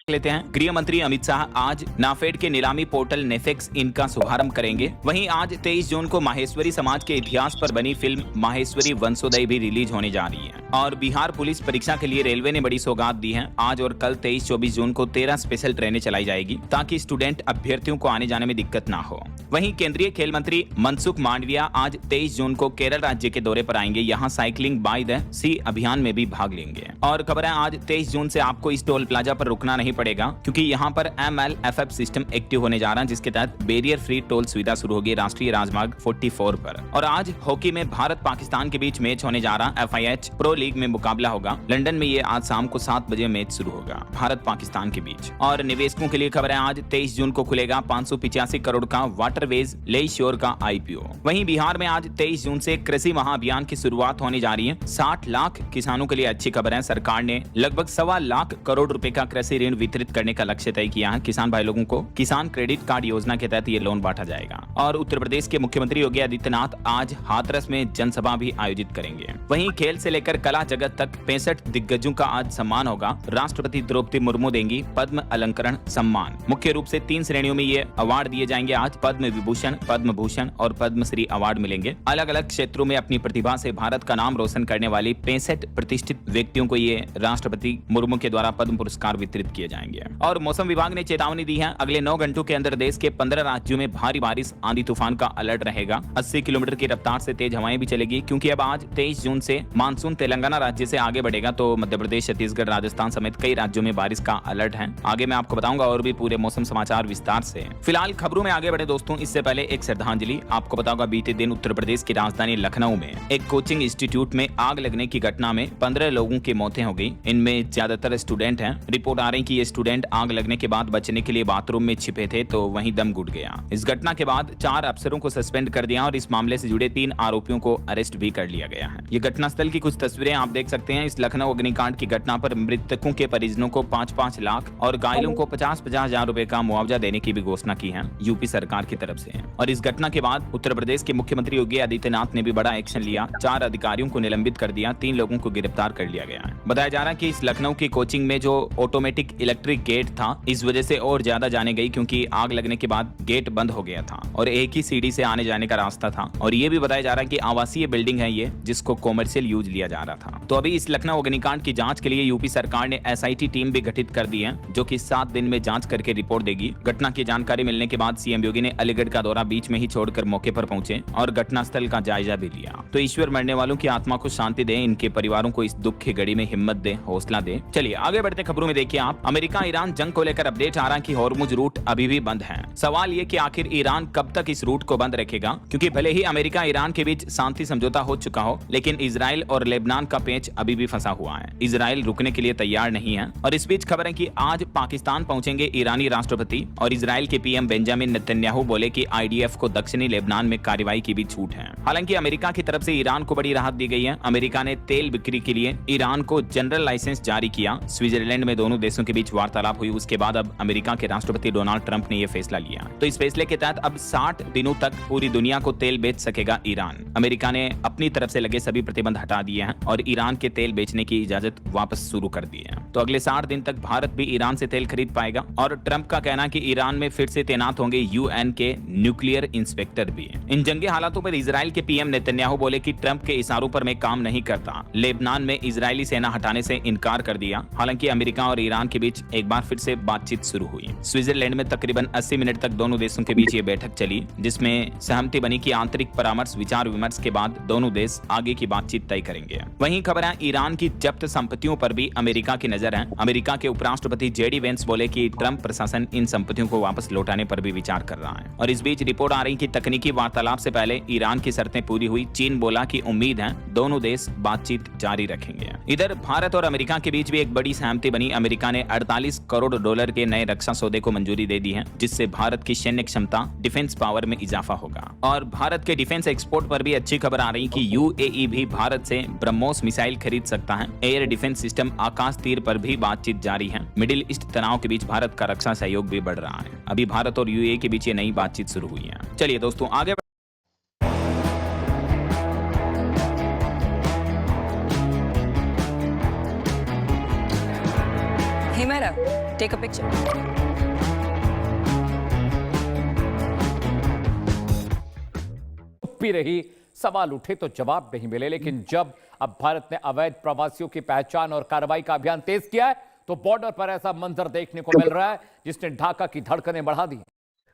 लेते हैं। गृह मंत्री अमित शाह आज नाफेड के नीलामी पोर्टल नेफेक्स इनका शुभारंभ करेंगे। वहीं आज 23 जून को माहेश्वरी समाज के इतिहास पर बनी फिल्म माहेश्वरी वंशोदय भी रिलीज होने जा रही है। और बिहार पुलिस परीक्षा के लिए रेलवे ने बड़ी सौगात दी है। आज और कल 23-24 जून को 13 स्पेशल ट्रेनें चलाई जाएगी ताकि स्टूडेंट अभ्यर्थियों को आने जाने में दिक्कत ना हो। वहीं केंद्रीय खेल मंत्री मनसुख मांडविया आज 23 जून को केरल राज्य के दौरे पर आएंगे। यहाँ साइकिलिंग बाय द सी अभियान में भी भाग लेंगे। और खबर है आज 23 जून से आपको इस टोल प्लाजा पर रुकना नहीं पड़ेगा, क्योंकि यहाँ पर MLFF सिस्टम एक्टिव होने जा रहा है, जिसके तहत बैरियर फ्री टोल सुविधा शुरू होगी राष्ट्रीय राजमार्ग 44 पर। और आज हॉकी में भारत पाकिस्तान के बीच मैच होने जा रहा। FIH प्रो लीग में मुकाबला होगा लंदन में। ये आज शाम को 7 बजे मैच शुरू होगा भारत पाकिस्तान के बीच। और निवेशकों के लिए खबर है आज 23 जून को खुलेगा 585 करोड़ का वाटरवेज ले श्योर का IPO। वहीं बिहार में आज 23 जून से कृषि महाअभियान की शुरुआत होने जा रही है। 60 लाख किसानों के लिए अच्छी खबर है। सरकार ने लगभग 1.25 लाख करोड़ रुपए का कृषि ऋण वितरित करने का लक्ष्य तय किया है। किसान भाई लोगों को किसान क्रेडिट कार्ड योजना के तहत ये लोन बांटा जाएगा। और उत्तर प्रदेश के मुख्यमंत्री योगी आदित्यनाथ आज हाथरस में जनसभा भी आयोजित करेंगे। वहीं खेल से लेकर कला जगत तक 65 दिग्गजों का आज सम्मान होगा। राष्ट्रपति द्रौपदी मुर्मू देंगी पद्म अलंकरण सम्मान। मुख्य रूप से 3 श्रेणियों में ये अवार्ड दिए जाएंगे। आज पद्म विभूषण, पद्म भूषण और पद्मश्री अवार्ड मिलेंगे। अलग अलग क्षेत्रों में अपनी प्रतिभा से भारत का नाम रोशन करने वाली 65 प्रतिष्ठित व्यक्तियों को ये राष्ट्रपति मुर्मू के द्वारा पद्म पुरस्कार वितरित किए जाएंगे। और मौसम विभाग ने चेतावनी दी है, अगले 9 घंटों के अंदर देश के 15 राज्यों में भारी बारिश, आंधी तूफान का अलर्ट रहेगा। 80 किलोमीटर की रफ्तार से तेज हवाएं भी चलेगी, क्योंकि अब आज 23 जून से मानसून तेलंगाना राज्य से आगे बढ़ेगा। तो मध्य प्रदेश, छत्तीसगढ़, राजस्थान समेत कई राज्यों में बारिश का अलर्ट है। आगे मैं आपको बताऊंगा और भी पूरे मौसम समाचार विस्तार से। फिलहाल खबरों में आगे बढ़े दोस्तों, इससे पहले एक श्रद्धांजलि। आपको बताऊंगा बीते दिन उत्तर प्रदेश की राजधानी लखनऊ में एक कोचिंग इंस्टीट्यूट में आग लगने की घटना में 15 लोगों की मौतें हो गई। इनमें ज्यादातर स्टूडेंट हैं। रिपोर्ट आ रही कि ये स्टूडेंट आग लगने के बाद बचने के लिए बाथरूम में छिपे थे, तो वहीं दम घुट गया। इस घटना के बाद 4 अफसरों को सस्पेंड कर दिया और इस मामले से जुड़े 3 आरोपियों को अरेस्ट भी कर लिया गया है। ये घटनास्थल की कुछ तस्वीरें आप देख सकते हैं। इस लखनऊ अग्निकांड की घटना पर मृतकों के परिजनों को 5-5 लाख और घायलों को 50-50 हजार रुपए का मुआवजा देने की भी घोषणा की है यूपी सरकार की तरफ से। और इस घटना के बाद उत्तर प्रदेश के मुख्यमंत्री योगी आदित्यनाथ ने भी बड़ा एक्शन लिया। 4 अधिकारियों को निलंबित कर दिया, 3 लोगों को गिरफ्तार कर लिया गया है। बताया जा रहा है कि इस लखनऊ की कोचिंग में जो ऑटोमेटिक इलेक्ट्रिक गेट था, इस वजह से और ज्यादा जाने गई, क्योंकि आग लगने के बाद गेट बंद हो गया था और एक ही सीढ़ी से आने जाने का रास्ता था। और ये भी बताया जा रहा है कि आवासीय बिल्डिंग है ये, जिसको कॉमर्शियल यूज लिया जा रहा था। तो अभी इस लखनऊ अग्निकांड की जांच के लिए यूपी सरकार ने SIT टीम भी गठित कर दी है, जो कि 7 दिन में जांच करके रिपोर्ट देगी। घटना की जानकारी मिलने के बाद CM योगी ने अलीगढ़ का दौरा बीच में ही छोड़कर मौके पर पहुंचे और घटनास्थल का जायजा भी लिया। तो ईश्वर मरने वालों की आत्मा को शांति दे, इनके परिवारों को इस दुख की घड़ी में हिम्मत दे, हौसला दे। चलिए आगे बढ़ते खबरों में देखिए आप। अमेरिका ईरान जंग को लेकर अपडेट आ रहा है कि हॉर्मुज रूट अभी भी बंद है। सवाल ये कि आखिर ईरान कब तक इस रूट को बंद रखेगा, क्योंकि भले ही अमेरिका ईरान के बीच शांति समझौता हो चुका हो, लेकिन इजराइल और लेबनान का पेच अभी भी फंसा हुआ है। इजराइल रुकने के लिए तैयार नहीं है। और इस बीच खबर है कि आज पाकिस्तान पहुंचेंगे ईरानी राष्ट्रपति और इजराइल के PM बेंजामिन नेतन्याहू बोले कि IDF को दक्षिणी लेबनान में कार्रवाई की भी छूट है। हालांकि अमेरिका की तरफ से ईरान को बड़ी राहत दी गई है। अमेरिका ने तेल बिक्री के लिए ईरान को जनरल लाइसेंस जारी किया। स्विट्जरलैंड में दोनों देशों के बीच वार्तालाप हुई, उसके बाद अब अमेरिका के राष्ट्रपति डोनाल्ड ट्रंप ने यह फैसला लिया। तो इस फैसले के तहत अब 60 दिनों तक पूरी दुनिया को तेल बेच सकेगा ईरान। अमेरिका ने अपनी तरफ से लगे सभी प्रतिबंध हटा दिए हैं और ईरान के तेल बेचने की इजाजत वापस शुरू कर दी है। तो अगले 60 दिन तक भारत भी ईरान से तेल खरीद पाएगा। और ट्रंप का कहना है कि ईरान में फिर से तैनात होंगे UN के न्यूक्लियर इंस्पेक्टर भी। इन जंगी हालातों पर इजराइल के PM नेतन्याहू बोले कि ट्रंप के इशारों पर मैं काम नहीं करता। लेबनान में इजरायली सेना हटाने से इनकार कर दिया। हालांकि अमेरिका और ईरान के बीच एक बार फिर से बातचीत शुरू हुई। स्विट्जरलैंड में तकरीबन 80 मिनट तक दोनों देशों के बीच ये बैठक चली, जिसमें सहमति बनी कि आंतरिक परामर्श विचार विमर्श के बाद दोनों देश आगे की बातचीत तय करेंगे। वहीं खबर है ईरान की जब्त संपत्तियों पर भी अमेरिका की नजर है। अमेरिका के उपराष्ट्रपति JD वेंस बोले कि ट्रंप प्रशासन इन संपत्तियों को वापस लौटाने पर भी विचार कर रहा है। और इस बीच रिपोर्ट आ रही कि तकनीकी वार्तालाप से पहले ईरान की शर्तें पूरी हुई। चीन बोला कि उम्मीद है दोनों देश बातचीत जारी रखेंगे। इधर भारत और अमेरिका के बीच भी एक बड़ी सहमति बनी। अमेरिका ने 48 करोड़ डॉलर के नए रक्षा सौदे को मंजूरी दे दी है, जिससे भारत की सैन्य क्षमता, डिफेंस पावर में इजाफा होगा। और भारत के डिफेंस एक्सपोर्ट पर भी अच्छी खबर आ रही कि UAE भी भारत से ब्रह्मोस मिसाइल खरीद सकता है। एयर डिफेंस सिस्टम आकाश तीर पर भी बातचीत जारी है। मिडिल ईस्ट तनाव के बीच भारत का रक्षा सहयोग भी बढ़ रहा है। अभी भारत और UAE के बीच ये नई बातचीत शुरू हुई है। चलिए दोस्तों आगे Hey Mera, Take a picture. भी रही, सवाल उठे तो जवाब नहीं मिले। लेकिन जब अब भारत ने अवैध प्रवासियों की पहचान और कार्रवाई का अभियान तेज किया है, तो बॉर्डर पर ऐसा मंजर देखने को मिल रहा है जिसने ढाका की धड़कनें बढ़ा दी।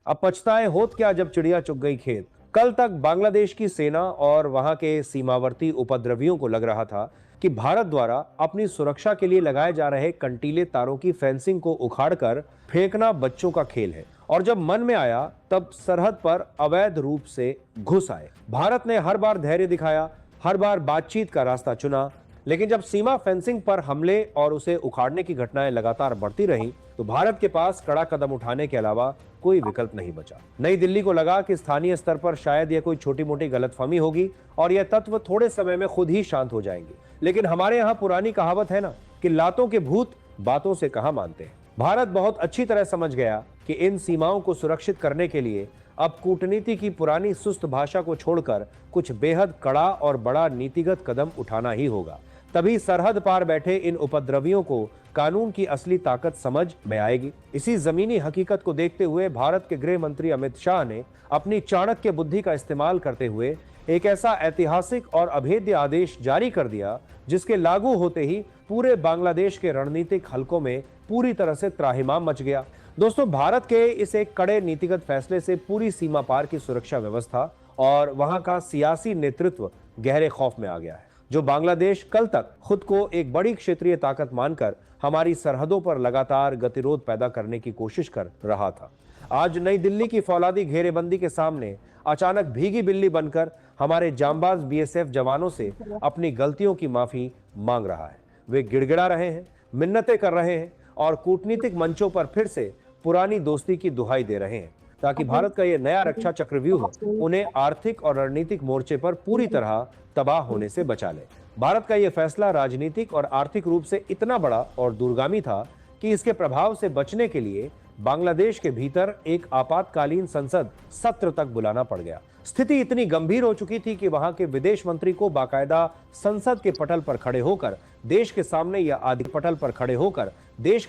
अब पछताए होत क्या जब चिड़िया चुग गई खेत। कल तक बांग्लादेश की सेना और वहां के सीमावर्ती उपद्रवियों को लग रहा था कि भारत द्वारा अपनी सुरक्षा के लिए लगाए जा रहे कंटीले तारों की फेंसिंग को उखाड़कर फेंकना बच्चों का खेल है, और जब मन में आया तब सरहद पर अवैध रूप से घुस आए। भारत ने हर बार धैर्य दिखाया, हर बार बातचीत का रास्ता चुना, लेकिन जब सीमा फेंसिंग पर हमले और उसे उखाड़ने की घटनाएं लगातार बढ़ती रहीं, तो भारत के पास कड़ा कदम उठाने के अलावा कोई विकल्प नहीं बचा। नई दिल्ली को लगा कि स्थानीय स्तर पर शायद यह कोई छोटी मोटी गलतफहमी होगी और यह तत्व थोड़े समय में खुद ही शांत हो जाएंगे। लेकिन हमारे यहाँ पुरानी कहावत है ना कि लातों के भूत बातों से कहां मानते हैं। भारत बहुत अच्छी तरह समझ गया कि इन सीमाओं को सुरक्षित करने के लिए अब कूटनीति की पुरानी सुस्त भाषा को छोड़कर कुछ बेहद कड़ा और बड़ा नीतिगत कदम उठाना ही होगा। तभी सरहद पार बैठे इन उपद्रवियों को कानून की असली ताकत समझ में आएगी। इसी जमीनी हकीकत को देखते हुए भारत के गृह मंत्री अमित शाह ने अपनी चाणक्य बुद्धि का इस्तेमाल करते हुए एक ऐसा ऐतिहासिक और अभेद्य आदेश जारी कर दिया जिसके लागू होते ही पूरे बांग्लादेश के रणनीतिक हलकों में पूरी तरह से त्राहिमाम मच गया। दोस्तों, भारत के इस एक कड़े नीतिगत फैसले से पूरी सीमा पार की सुरक्षा व्यवस्था और वहां का सियासी नेतृत्व गहरे खौफ में आ गया है। जो बांग्लादेश कल तक खुद को एक बड़ी क्षेत्रीय ताकत मानकर हमारी सरहदों पर लगातार गतिरोध पैदा करने की कोशिश कर रहा था, आज नई दिल्ली की फौलादी घेरेबंदी के सामने अचानक भीगी बिल्ली बनकर हमारे जांबाज बीएसएफ जवानों से अपनी गलतियों की माफी मांग रहा है। वे गिड़गिड़ा रहे हैं, मिन्नतें कर रहे हैं और कूटनीतिक मंचों पर फिर से पुरानी दोस्ती की दुहाई दे रहे हैं ताकि भारत का यह नया रक्षा चक्रव्यूह उन्हें आर्थिक और रणनीतिक मोर्चे पर पूरी तरह तबाह होने से बचा ले। भारत का यह फैसला राजनीतिक और आर्थिक रूप से इतना बड़ा और दूरगामी था कि इसके प्रभाव से बचने के लिए बांग्लादेश के भीतर एक आपातकालीन संसद सत्र तक बुलाना पड़ गया। स्थिति इतनी गंभीर हो चुकी थी कि वहां के विदेश मंत्री को बाकायदा संसद के पटल पर खड़े होकर देश के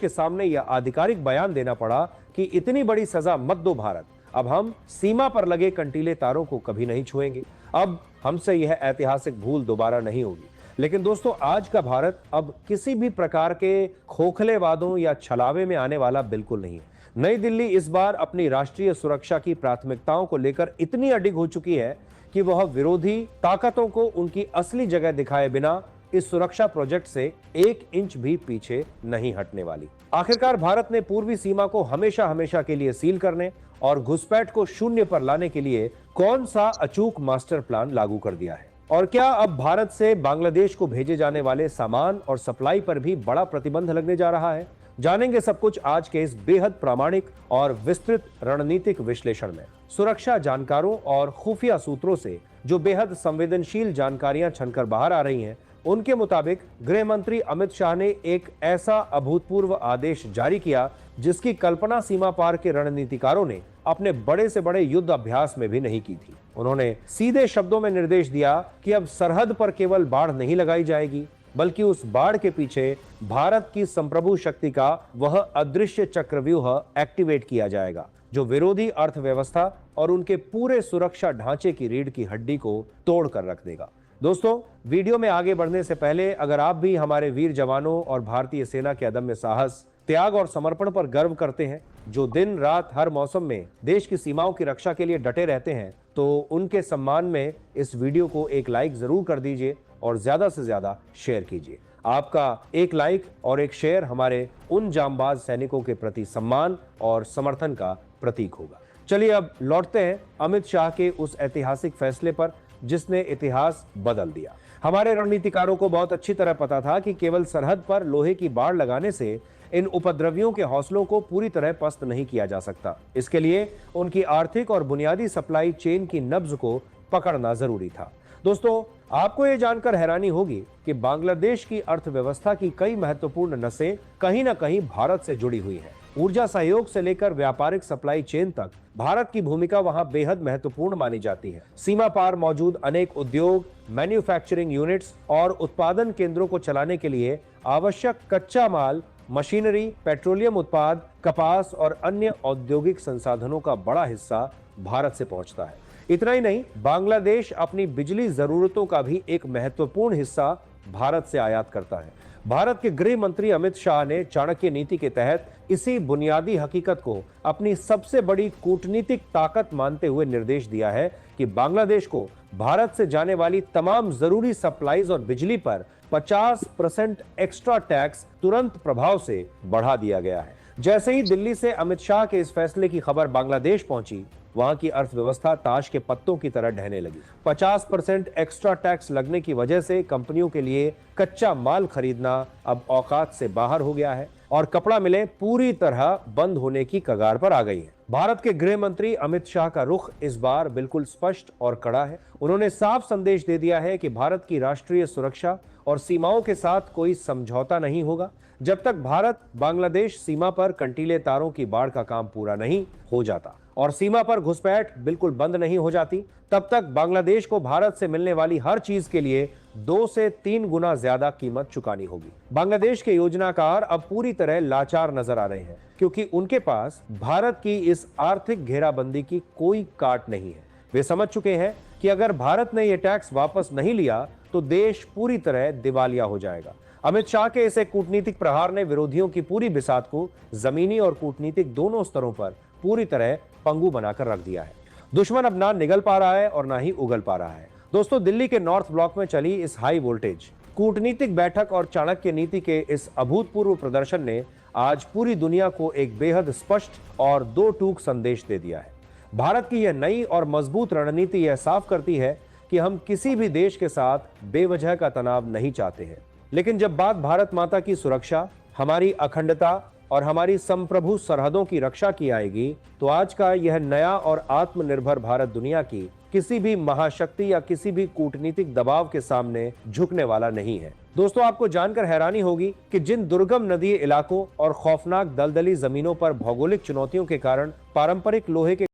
सामने यह आधिकारिक बयान देना पड़ा कि इतनी बड़ी सजा मत दो भारत, अब हम सीमा पर लगे कंटीले तारों को कभी नहीं छुएंगे, अब हमसे यह ऐतिहासिक भूल दोबारा नहीं होगी। लेकिन दोस्तों, आज का भारत अब किसी भी प्रकार के खोखले वादों या छलावे में आने वाला बिल्कुल नहीं है। नई दिल्ली इस बार अपनी राष्ट्रीय सुरक्षा की प्राथमिकताओं को लेकर इतनी अडिग हो चुकी है कि वह विरोधी ताकतों को उनकी असली जगह दिखाए बिना इस सुरक्षा प्रोजेक्ट से 1 इंच भी पीछे नहीं हटने वाली। आखिरकार भारत ने पूर्वी सीमा को हमेशा हमेशा के लिए सील करने और घुसपैठ को शून्य पर लाने के लिए कौन सा अचूक मास्टर प्लान लागू कर दिया है, और क्या अब भारत से बांग्लादेश को भेजे जाने वाले सामान और सप्लाई पर भी बड़ा प्रतिबंध लगने जा रहा है? जानेंगे सब कुछ आज के इस बेहद प्रामाणिक और विस्तृत रणनीतिक विश्लेषण में। सुरक्षा जानकारों और खुफिया सूत्रों से जो बेहद संवेदनशील जानकारियां छनकर बाहर आ रही हैं, उनके मुताबिक गृह मंत्री अमित शाह ने एक ऐसा अभूतपूर्व आदेश जारी किया जिसकी कल्पना सीमा पार के रणनीतिकारों ने अपने बड़े से बड़े युद्ध अभ्यास में भी नहीं की थी। उन्होंने सीधे शब्दों में निर्देश दिया कि अब सरहद पर केवल बाढ़ नहीं लगाई जाएगी, बल्कि उस बाढ़ के पीछे भारत की संप्रभु शक्ति का वह अदृश्य चक्रव्यूह एक्टिवेट किया जाएगा जो विरोधी अर्थव्यवस्था और उनके पूरे सुरक्षा ढांचे की रीढ़ की हड्डी को तोड़ कर रख देगा। दोस्तों, वीडियो में आगे बढ़ने से पहले अगर आप भी हमारे वीर जवानों और भारतीय सेना के अदम्य साहस, त्याग और समर्पण पर गर्व करते हैं, जो दिन रात हर मौसम में देश की सीमाओं की रक्षा के लिए डटे रहते हैं, तो उनके सम्मान में इस वीडियो को एक लाइक जरूर कर दीजिए और ज्यादा से ज्यादा शेयर कीजिए। आपका एक लाइक और एक शेयर हमारे उन जांबाज सैनिकों के प्रति सम्मान और समर्थन का प्रतीक होगा। चलिए अब लौटते हैं अमित शाह के उस ऐतिहासिक फैसले पर जिसने इतिहास बदल दिया। हमारे रणनीतिकारों को बहुत अच्छी तरह पता था कि केवल सरहद पर लोहे की बाड़ लगाने से इन उपद्रवियों के हौसलों को पूरी तरह पस्त नहीं किया जा सकता। इसके लिए उनकी आर्थिक और बुनियादी सप्लाई चेन की नब्ज को पकड़ना जरूरी था। दोस्तों, आपको यह जानकर हैरानी होगी कि बांग्लादेश की अर्थव्यवस्था की कई महत्वपूर्ण नसें कहीं न कहीं भारत से जुड़ी हुई हैं। ऊर्जा सहयोग से लेकर व्यापारिक सप्लाई चेन तक भारत की भूमिका वहां बेहद महत्वपूर्ण मानी जाती है। सीमा पार मौजूद अनेक उद्योग, मैन्युफैक्चरिंग यूनिट्स और उत्पादन केंद्रों को चलाने के लिए आवश्यक कच्चा माल मशीनरी, पेट्रोलियम उत्पाद, कपास और अन्य औद्योगिक संसाधनों का बड़ा हिस्सा भारत से पहुंचता है। इतना ही नहीं, बांग्लादेश अपनी बिजली जरूरतों का भी एक महत्वपूर्ण हिस्सा भारत से आयात करता है। भारत के गृह मंत्री अमित शाह ने चाणक्य नीति के तहत इसी बुनियादी हकीकत को अपनी सबसे बड़ी कूटनीतिक ताकत मानते हुए निर्देश दिया है कि बांग्लादेश को भारत से जाने वाली तमाम जरूरी सप्लाईज और बिजली पर 50% एक्स्ट्रा टैक्स तुरंत प्रभाव से बढ़ा दिया गया है। जैसे ही दिल्ली से अमित शाह के इस फैसले की खबर बांग्लादेश पहुंची, वहां की अर्थव्यवस्था ताश के पत्तों की तरह ढहने लगी। 50% एक्स्ट्रा टैक्स लगने की वजह से कंपनियों के लिए कच्चा माल खरीदना अब औकात से बाहर हो गया है और कपड़ा मिलें पूरी तरह बंद होने की कगार पर आ गई है। भारत के गृह मंत्री अमित शाह का रुख इस बार बिल्कुल स्पष्ट और कड़ा है। उन्होंने साफ संदेश दे दिया है कि भारत की राष्ट्रीय सुरक्षा और सीमाओं के साथ कोई समझौता नहीं होगा जब तक भारत बांग्लादेश सीमा पर कंटीले तारों की बाढ़ का काम पूरा नहीं हो जाता और सीमा पर घुसपैठ बिल्कुल बंद नहीं हो जाती। तब तक बांग्लादेश को भारत से मिलने वाली हर चीज के लिए 2 से 3 गुना ज्यादा कीमत चुकानी होगी। बांग्लादेश के योजनाकार अब पूरी तरह लाचार नजर आ रहे हैं क्योंकि उनके पास भारत की इस आर्थिक घेराबंदी की कोई काट नहीं है। वे समझ चुके हैं कि अगर भारत ने यह टैक्स वापस नहीं लिया तो देश पूरी तरह दिवालिया हो जाएगा। अमित शाह के इस कूटनीतिक प्रहार ने विरोधियों की पूरी बिसात को जमीनी और कूटनीतिक दोनों स्तरों पर पूरी तरह पंगु बनाकर रख दिया है। दुश्मन अब ना निगल पा रहा है और ना ही उगल पा रहा है। दोस्तों, दिल्ली के नॉर्थ ब्लॉक में चली इस हाई वोल्टेज कूटनीतिक बैठक और चाणक्य नीति के इस अभूतपूर्व प्रदर्शन ने आज पूरी दुनिया को एक बेहद स्पष्ट और दो टूक संदेश दे दिया है। भारत की यह नई और मजबूत रणनीति यह साफ करती है कि हम किसी भी देश के साथ बेवजह का तनाव नहीं चाहते हैं, लेकिन जब बात भारत माता की सुरक्षा, हमारी अखंडता और हमारी संप्रभु सरहदों की रक्षा की आएगी, तो आज का यह नया और आत्मनिर्भर भारत दुनिया की किसी भी महाशक्ति या किसी भी कूटनीतिक दबाव के सामने झुकने वाला नहीं है। दोस्तों, आपको जानकर हैरानी होगी कि जिन दुर्गम नदी इलाकों और खौफनाक दलदली जमीनों पर भौगोलिक चुनौतियों के कारण पारंपरिक लोहे के